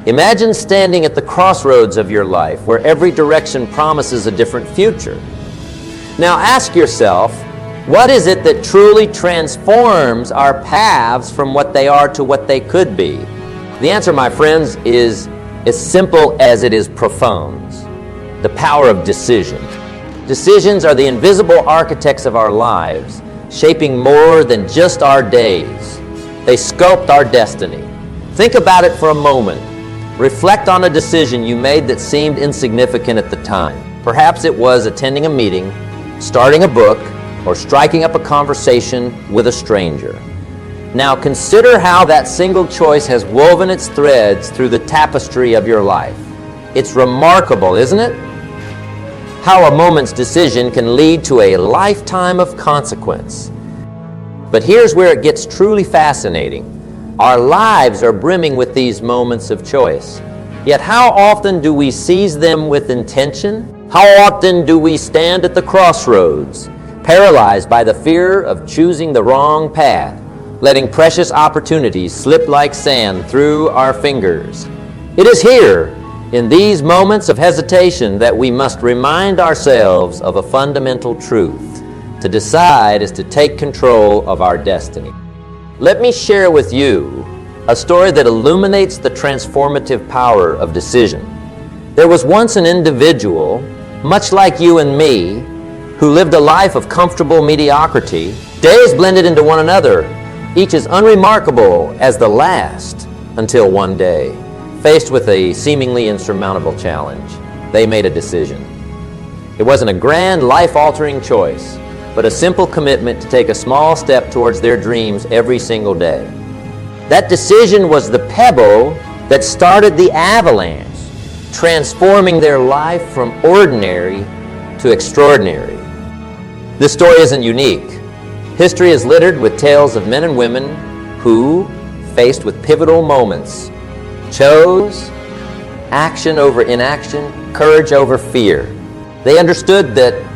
Imagine standing at the crossroads of your life where every direction promises a different future. Now ask yourself, what is it that truly transforms our paths from what they are to what they could be? The answer, my friends, is as simple as it is profound. The power of decision. Decisions are the invisible architects of our lives, shaping more than just our days. They sculpt our destiny. Think about it for a moment. Reflect on a decision you made that seemed insignificant at the time. Perhaps it was attending a meeting, starting a book, or striking up a conversation with a stranger. Now consider how that single choice has woven its threads through the tapestry of your life. It's remarkable, isn't it? How a moment's decision can lead to a lifetime of consequence. But here's where it gets truly fascinating. Our lives are brimming with these moments of choice. Yet how often do we seize them with intention? How often do we stand at the crossroads, paralyzed by the fear of choosing the wrong path, letting precious opportunities slip like sand through our fingers? It is here, in these moments of hesitation, that we must remind ourselves of a fundamental truth. To decide is to take control of our destiny. Let me share with you a story that illuminates the transformative power of decision. There was once an individual, much like you and me, who lived a life of comfortable mediocrity. Days blended into one another, each as unremarkable as the last, until one day, faced with a seemingly insurmountable challenge, they made a decision. It wasn't a grand, life-altering choice, but a simple commitment to take a small step towards their dreams every single day. That decision was the pebble that started the avalanche, transforming their life from ordinary to extraordinary. This story isn't unique. History is littered with tales of men and women who, faced with pivotal moments, chose action over inaction, courage over fear. They understood that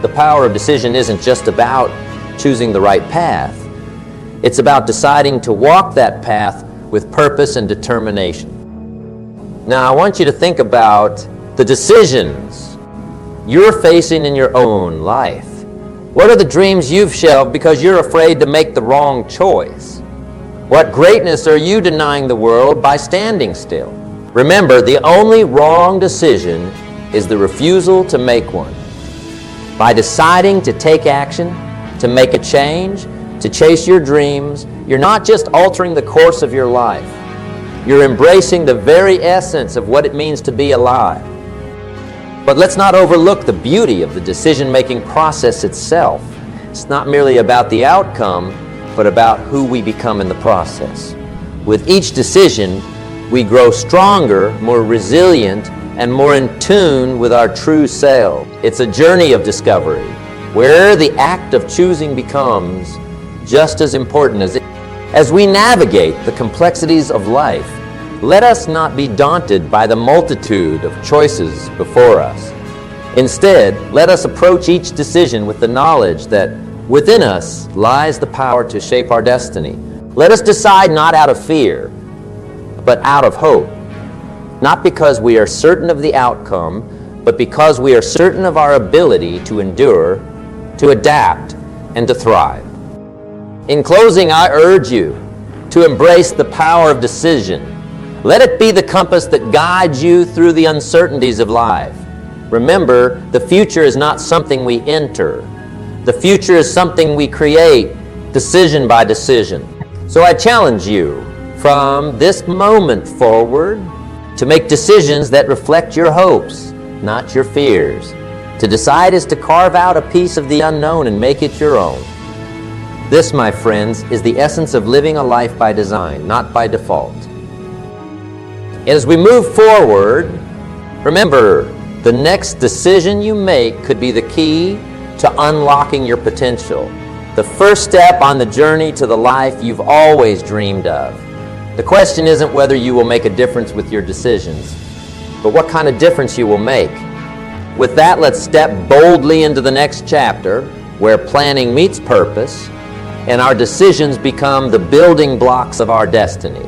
the power of decision isn't just about choosing the right path. It's about deciding to walk that path with purpose and determination. Now, I want you to think about the decisions you're facing in your own life. What are the dreams you've shelved because you're afraid to make the wrong choice? What greatness are you denying the world by standing still? Remember, the only wrong decision is the refusal to make one. By deciding to take action, to make a change, to chase your dreams, you're not just altering the course of your life. You're embracing the very essence of what it means to be alive. But let's not overlook the beauty of the decision-making process itself. It's not merely about the outcome, but about who we become in the process. With each decision, we grow stronger, more resilient, and more in tune with our true self. It's a journey of discovery, where the act of choosing becomes just as important as it. As we navigate the complexities of life, let us not be daunted by the multitude of choices before us. Instead, let us approach each decision with the knowledge that within us lies the power to shape our destiny. Let us decide not out of fear, but out of hope. Not because we are certain of the outcome, but because we are certain of our ability to endure, to adapt, and to thrive. In closing, I urge you to embrace the power of decision. Let it be the compass that guides you through the uncertainties of life. Remember, the future is not something we enter. The future is something we create, decision by decision. So I challenge you, from this moment forward, to make decisions that reflect your hopes, not your fears. To decide is to carve out a piece of the unknown and make it your own. This, my friends, is the essence of living a life by design, not by default. As we move forward, remember, the next decision you make could be the key to unlocking your potential. The first step on the journey to the life you've always dreamed of. The question isn't whether you will make a difference with your decisions, but what kind of difference you will make. With that, let's step boldly into the next chapter, where planning meets purpose, and our decisions become the building blocks of our destiny.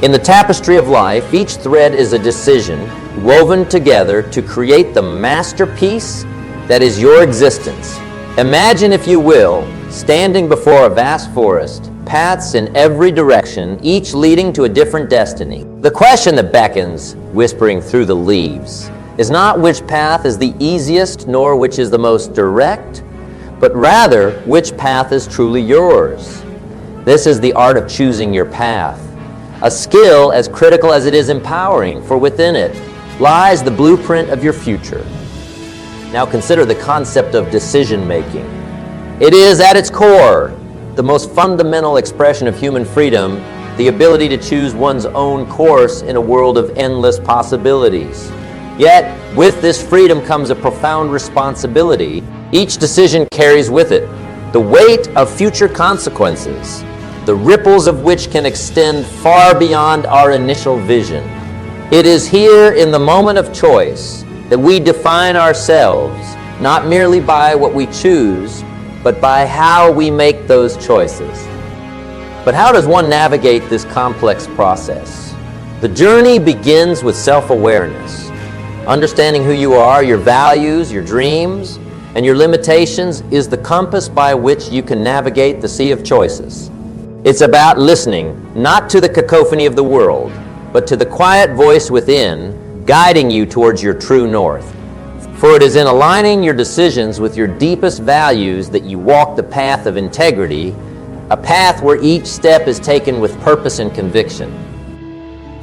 In the tapestry of life, each thread is a decision woven together to create the masterpiece that is your existence. Imagine, if you will, standing before a vast forest, paths in every direction, each leading to a different destiny. The question that beckons, whispering through the leaves, is not which path is the easiest, nor which is the most direct, but rather which path is truly yours. This is the art of choosing your path, a skill as critical as it is empowering, for within it lies the blueprint of your future. Now consider the concept of decision-making. It is, at its core, the most fundamental expression of human freedom, the ability to choose one's own course in a world of endless possibilities. Yet, with this freedom comes a profound responsibility. Each decision carries with it the weight of future consequences, the ripples of which can extend far beyond our initial vision. It is here in the moment of choice that we define ourselves, not merely by what we choose, but by how we make those choices. But how does one navigate this complex process? The journey begins with self-awareness. Understanding who you are, your values, your dreams, and your limitations is the compass by which you can navigate the sea of choices. It's about listening, not to the cacophony of the world, but to the quiet voice within, guiding you towards your true north. For it is in aligning your decisions with your deepest values that you walk the path of integrity, a path where each step is taken with purpose and conviction.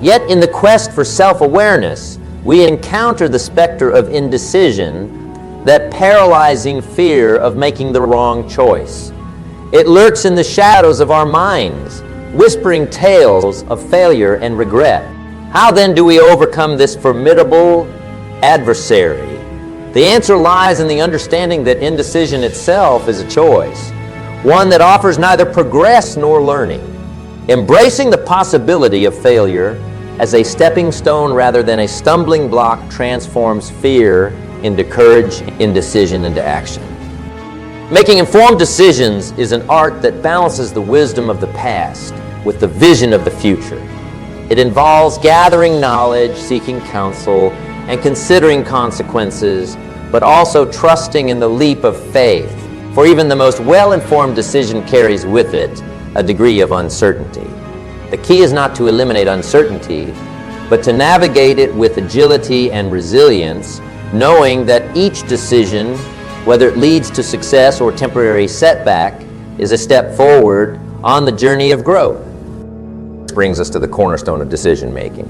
Yet in the quest for self-awareness, we encounter the specter of indecision, that paralyzing fear of making the wrong choice. It lurks in the shadows of our minds, whispering tales of failure and regret. How then do we overcome this formidable adversary? The answer lies in the understanding that indecision itself is a choice, one that offers neither progress nor learning. Embracing the possibility of failure as a stepping stone rather than a stumbling block transforms fear into courage, indecision into action. Making informed decisions is an art that balances the wisdom of the past with the vision of the future. It involves gathering knowledge, seeking counsel, and considering consequences, but also trusting in the leap of faith. For even the most well-informed decision carries with it a degree of uncertainty. The key is not to eliminate uncertainty, but to navigate it with agility and resilience, knowing that each decision, whether it leads to success or temporary setback, is a step forward on the journey of growth. This brings us to the cornerstone of decision making.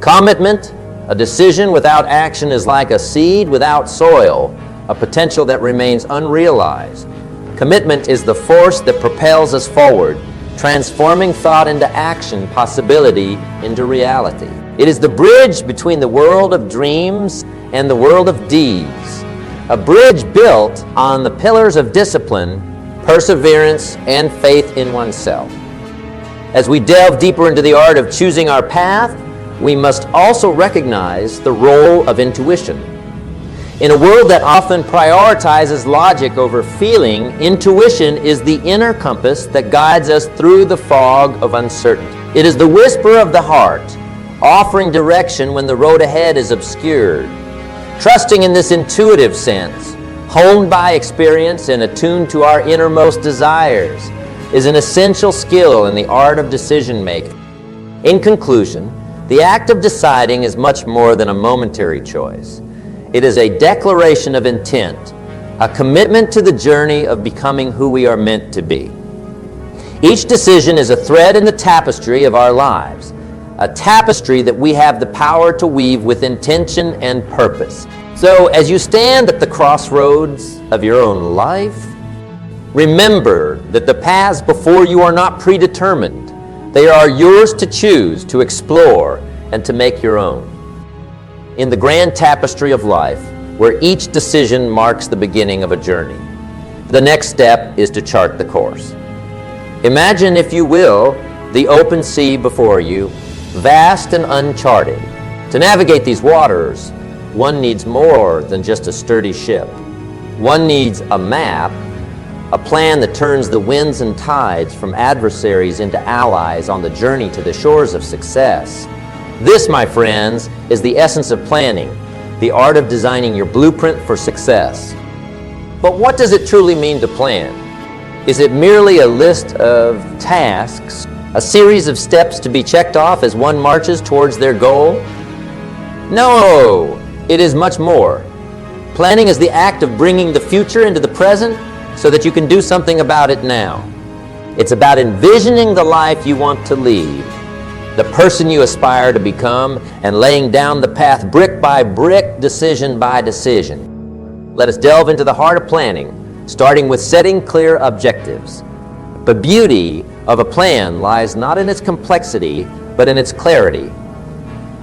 Commitment. A decision without action is like a seed without soil, a potential that remains unrealized. Commitment is the force that propels us forward, transforming thought into action, possibility into reality. It is the bridge between the world of dreams and the world of deeds, a bridge built on the pillars of discipline, perseverance, and faith in oneself. As we delve deeper into the art of choosing our path, we must also recognize the role of intuition. In a world that often prioritizes logic over feeling, intuition is the inner compass that guides us through the fog of uncertainty. It is the whisper of the heart, offering direction when the road ahead is obscured. Trusting in this intuitive sense, honed by experience and attuned to our innermost desires, is an essential skill in the art of decision making. In conclusion, the act of deciding is much more than a momentary choice. It is a declaration of intent, a commitment to the journey of becoming who we are meant to be. Each decision is a thread in the tapestry of our lives, a tapestry that we have the power to weave with intention and purpose. So as you stand at the crossroads of your own life, remember that the paths before you are not predetermined. They are yours to choose, to explore, and to make your own. In the grand tapestry of life, where each decision marks the beginning of a journey, the next step is to chart the course. Imagine, if you will, the open sea before you, vast and uncharted. To navigate these waters, one needs more than just a sturdy ship. One needs a map a plan that turns the winds and tides from adversaries into allies on the journey to the shores of success. This, my friends, is the essence of planning, the art of designing your blueprint for success. But what does it truly mean to plan? Is it merely a list of tasks, a series of steps to be checked off as one marches towards their goal? No, it is much more. Planning is the act of bringing the future into the present so that you can do something about it now. It's about envisioning the life you want to lead, the person you aspire to become, and laying down the path brick by brick, decision by decision. Let us delve into the heart of planning, starting with setting clear objectives. The beauty of a plan lies not in its complexity, but in its clarity.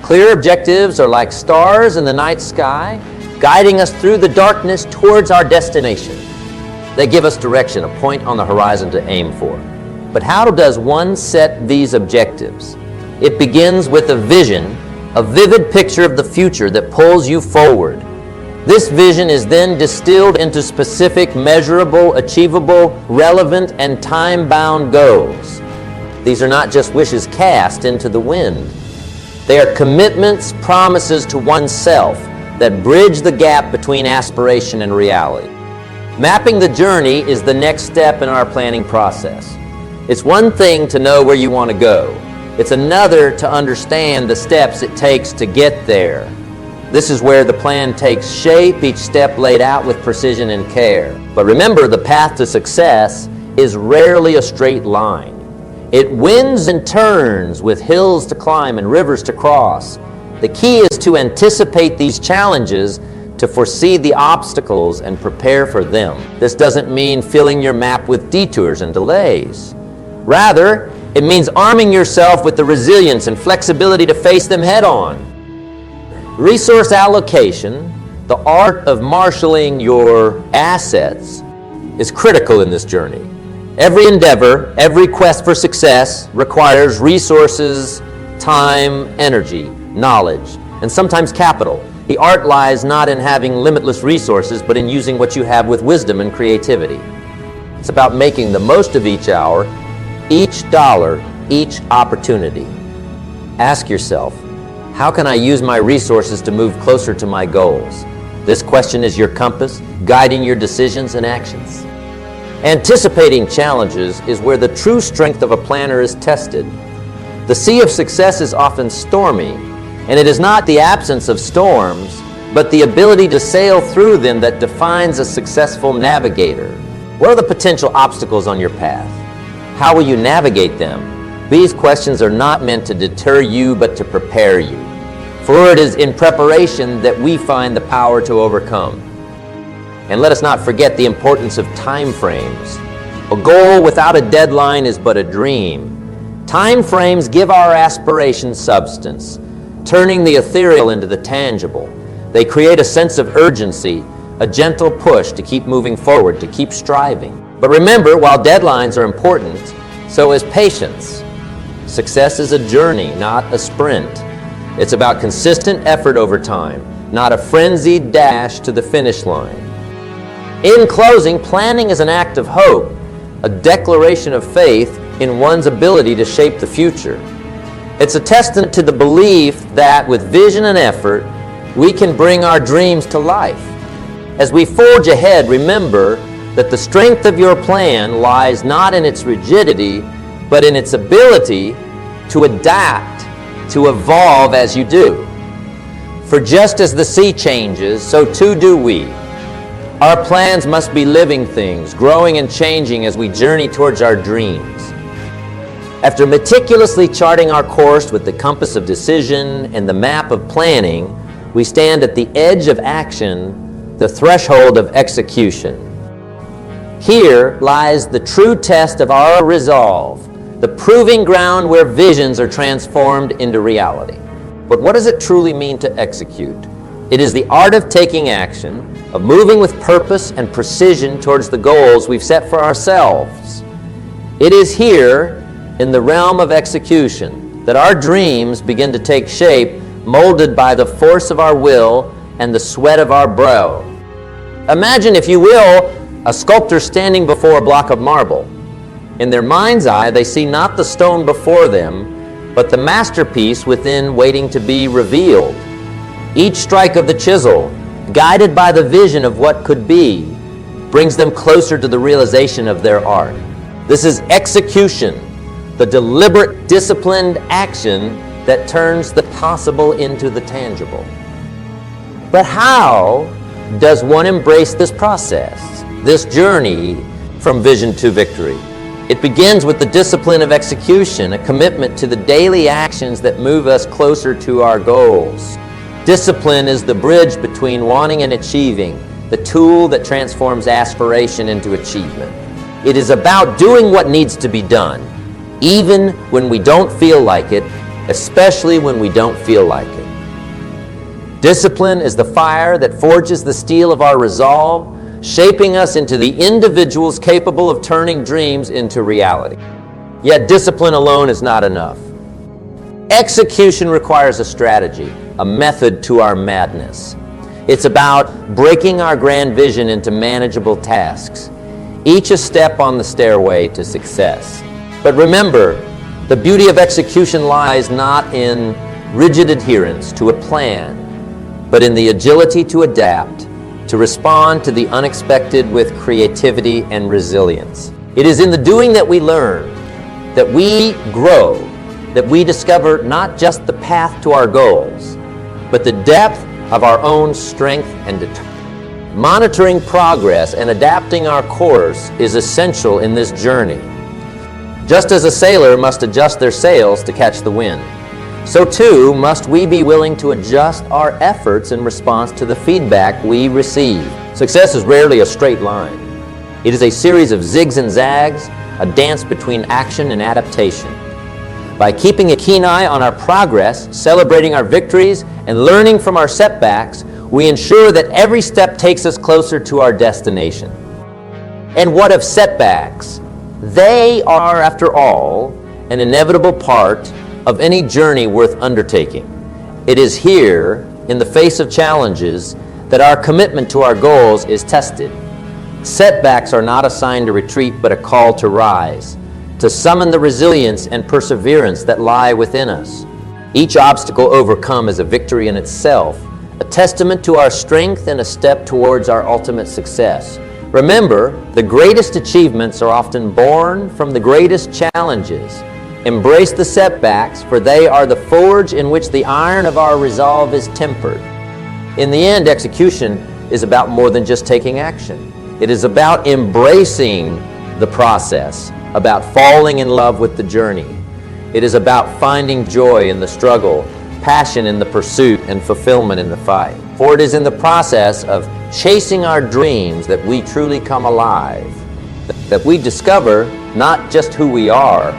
Clear objectives are like stars in the night sky, guiding us through the darkness towards our destination. They give us direction, a point on the horizon to aim for. But how does one set these objectives? It begins with a vision, a vivid picture of the future that pulls you forward. This vision is then distilled into specific, measurable, achievable, relevant, and time-bound goals. These are not just wishes cast into the wind. They are commitments, promises to oneself that bridge the gap between aspiration and reality. Mapping the journey is the next step in our planning process. It's one thing to know where you want to go. It's another to understand the steps it takes to get there. This is where the plan takes shape, each step laid out with precision and care. But remember, the path to success is rarely a straight line. It winds and turns with hills to climb and rivers to cross. The key is to anticipate these challenges, to foresee the obstacles and prepare for them. This doesn't mean filling your map with detours and delays. Rather, it means arming yourself with the resilience and flexibility to face them head on. Resource allocation, the art of marshaling your assets, is critical in this journey. Every endeavor, every quest for success requires resources, time, energy, knowledge, and sometimes capital. The art lies not in having limitless resources, but in using what you have with wisdom and creativity. It's about making the most of each hour, each dollar, each opportunity. Ask yourself, how can I use my resources to move closer to my goals? This question is your compass, guiding your decisions and actions. Anticipating challenges is where the true strength of a planner is tested. The sea of success is often stormy, and it is not the absence of storms, but the ability to sail through them that defines a successful navigator. What are the potential obstacles on your path? How will you navigate them? These questions are not meant to deter you, but to prepare you. For it is in preparation that we find the power to overcome. And let us not forget the importance of time frames. A goal without a deadline is but a dream. Time frames give our aspirations substance, turning the ethereal into the tangible. They create a sense of urgency, a gentle push to keep moving forward, to keep striving. But remember, while deadlines are important, so is patience. Success is a journey, not a sprint. It's about consistent effort over time, not a frenzied dash to the finish line. In closing, planning is an act of hope, a declaration of faith in one's ability to shape the future. It's a testament to the belief that with vision and effort, we can bring our dreams to life. As we forge ahead, remember that the strength of your plan lies not in its rigidity, but in its ability to adapt, to evolve as you do. For just as the sea changes, so too do we. Our plans must be living things, growing and changing as we journey towards our dreams. After meticulously charting our course with the compass of decision and the map of planning, we stand at the edge of action, the threshold of execution. Here lies the true test of our resolve, the proving ground where visions are transformed into reality. But what does it truly mean to execute? It is the art of taking action, of moving with purpose and precision towards the goals we've set for ourselves. It is here, in the realm of execution, that our dreams begin to take shape, molded by the force of our will and the sweat of our brow. Imagine, if you will, A sculptor standing before a block of marble. In their mind's eye, they see not the stone before them, but the masterpiece within waiting to be revealed. Each strike of the chisel, guided by the vision of what could be, brings them closer to the realization of their art. This is execution, the deliberate, disciplined action that turns the possible into the tangible. But how does one embrace this process, this journey from vision to victory? It begins with the discipline of execution, a commitment to the daily actions that move us closer to our goals. Discipline is the bridge between wanting and achieving, the tool that transforms aspiration into achievement. It is about doing what needs to be done, even when we don't feel like it, especially when we don't feel like it. Discipline is the fire that forges the steel of our resolve, shaping us into the individuals capable of turning dreams into reality. Yet discipline alone is not enough. Execution requires a strategy, a method to our madness. It's about breaking our grand vision into manageable tasks, each a step on the stairway to success. But remember, the beauty of execution lies not in rigid adherence to a plan, but in the agility to adapt, to respond to the unexpected with creativity and resilience. It is in the doing that we learn, that we grow, that we discover not just the path to our goals, but the depth of our own strength and determination. Monitoring progress and adapting our course is essential in this journey. Just as a sailor must adjust their sails to catch the wind, so too must we be willing to adjust our efforts in response to the feedback we receive. Success is rarely a straight line. It is a series of zigs and zags, a dance between action and adaptation. By keeping a keen eye on our progress, celebrating our victories, and learning from our setbacks, we ensure that every step takes us closer to our destination. And what of setbacks? They are, after all, an inevitable part of any journey worth undertaking. It is here, in the face of challenges, that our commitment to our goals is tested. Setbacks are not a sign to retreat, but a call to rise, to summon the resilience and perseverance that lie within us. Each obstacle overcome is a victory in itself, a testament to our strength and a step towards our ultimate success. Remember, the greatest achievements are often born from the greatest challenges. Embrace the setbacks, for they are the forge in which the iron of our resolve is tempered. In the end, execution is about more than just taking action. It is about embracing the process, about falling in love with the journey. It is about finding joy in the struggle, passion in the pursuit, and fulfillment in the fight. For it is in the process of chasing our dreams that we truly come alive, that we discover not just who we are,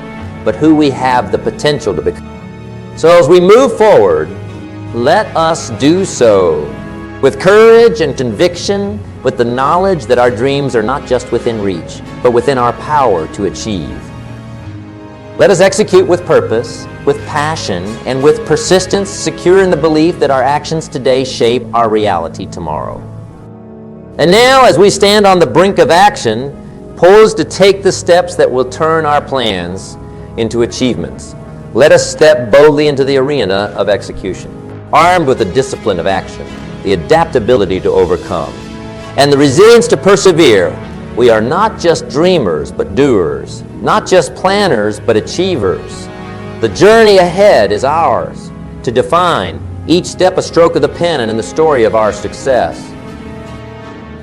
but who we have the potential to become. So as we move forward, let us do so with courage and conviction, with the knowledge that our dreams are not just within reach, but within our power to achieve. Let us execute with purpose, with passion, and with persistence, secure in the belief that our actions today shape our reality tomorrow. And now, as we stand on the brink of action, poised to take the steps that will turn our plans into achievements, let us step boldly into the arena of execution, armed with the discipline of action, the adaptability to overcome, and the resilience to persevere. We are not just dreamers, but doers, not just planners, but achievers. The journey ahead is ours to define, each step a stroke of the pen and in the story of our success.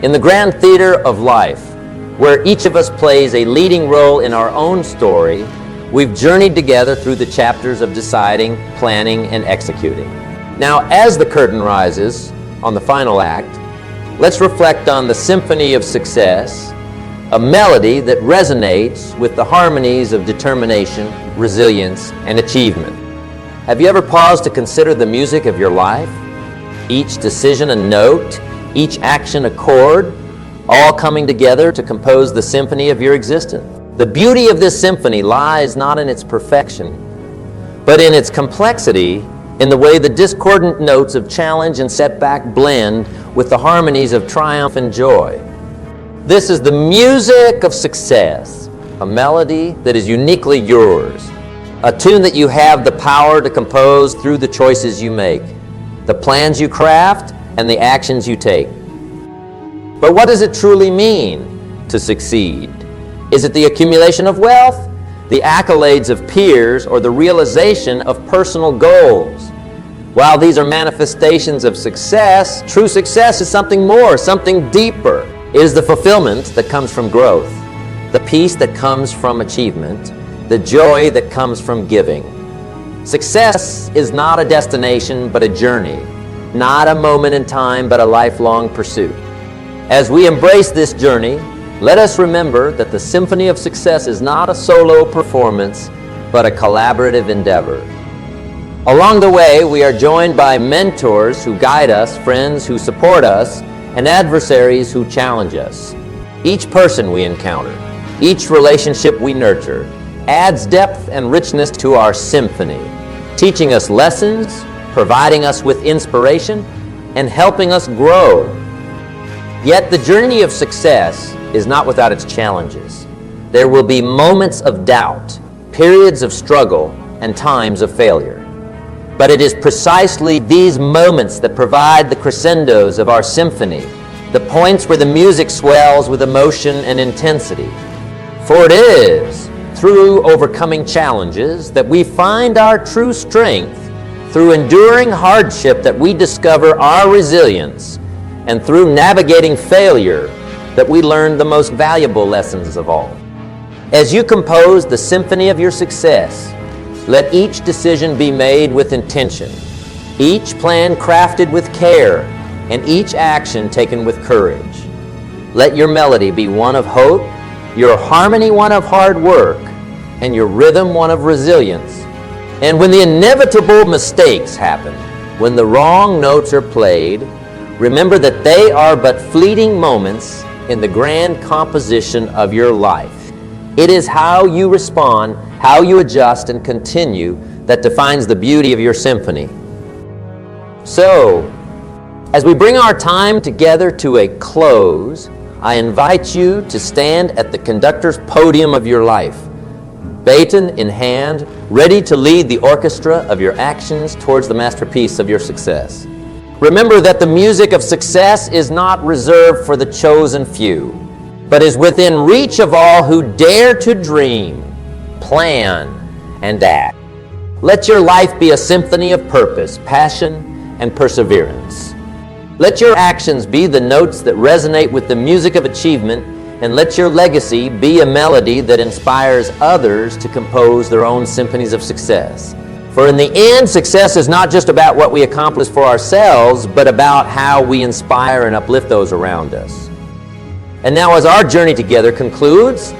In the grand theater of life, where each of us plays a leading role in our own story, we've journeyed together through the chapters of deciding, planning, and executing. Now, as the curtain rises on the final act, let's reflect on the symphony of success, a melody that resonates with the harmonies of determination, resilience, and achievement. Have you ever paused to consider the music of your life? Each decision a note, each action a chord, all coming together to compose the symphony of your existence. The beauty of this symphony lies not in its perfection, but in its complexity, in the way the discordant notes of challenge and setback blend with the harmonies of triumph and joy. This is the music of success, a melody that is uniquely yours, a tune that you have the power to compose through the choices you make, the plans you craft, and the actions you take. But what does it truly mean to succeed? Is it the accumulation of wealth, the accolades of peers, or the realization of personal goals? While these are manifestations of success, true success is something more, something deeper. It is the fulfillment that comes from growth, the peace that comes from achievement, the joy that comes from giving. Success is not a destination, but a journey, not a moment in time, but a lifelong pursuit. As we embrace this journey, let us remember that the symphony of success is not a solo performance, but a collaborative endeavor. Along the way, we are joined by mentors who guide us, friends who support us, and adversaries who challenge us. Each person we encounter, each relationship we nurture, adds depth and richness to our symphony, teaching us lessons, providing us with inspiration, and helping us grow. Yet the journey of success is not without its challenges. There will be moments of doubt, periods of struggle, and times of failure. But it is precisely these moments that provide the crescendos of our symphony, the points where the music swells with emotion and intensity. For it is through overcoming challenges that we find our true strength, through enduring hardship that we discover our resilience, and through navigating failure that we learn the most valuable lessons of all. As you compose the symphony of your success, let each decision be made with intention, each plan crafted with care, and each action taken with courage. Let your melody be one of hope, your harmony one of hard work, and your rhythm one of resilience. And when the inevitable mistakes happen, when the wrong notes are played, remember that they are but fleeting moments in the grand composition of your life. It is how you respond, how you adjust and continue that defines the beauty of your symphony. So, as we bring our time together to a close, I invite you to stand at the conductor's podium of your life, baton in hand, ready to lead the orchestra of your actions towards the masterpiece of your success. Remember that the music of success is not reserved for the chosen few, but is within reach of all who dare to dream, plan, and act. Let your life be a symphony of purpose, passion, and perseverance. Let your actions be the notes that resonate with the music of achievement, and let your legacy be a melody that inspires others to compose their own symphonies of success. For in the end, success is not just about what we accomplish for ourselves, but about how we inspire and uplift those around us. And now, as our journey together concludes,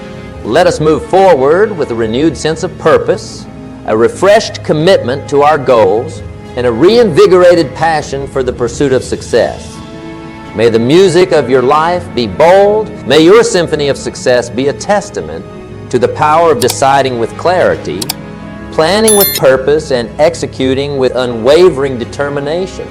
let us move forward with a renewed sense of purpose, a refreshed commitment to our goals, and a reinvigorated passion for the pursuit of success. May the music of your life be bold. May your symphony of success be a testament to the power of deciding with clarity, planning with purpose, and executing with unwavering determination.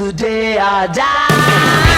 the day I die.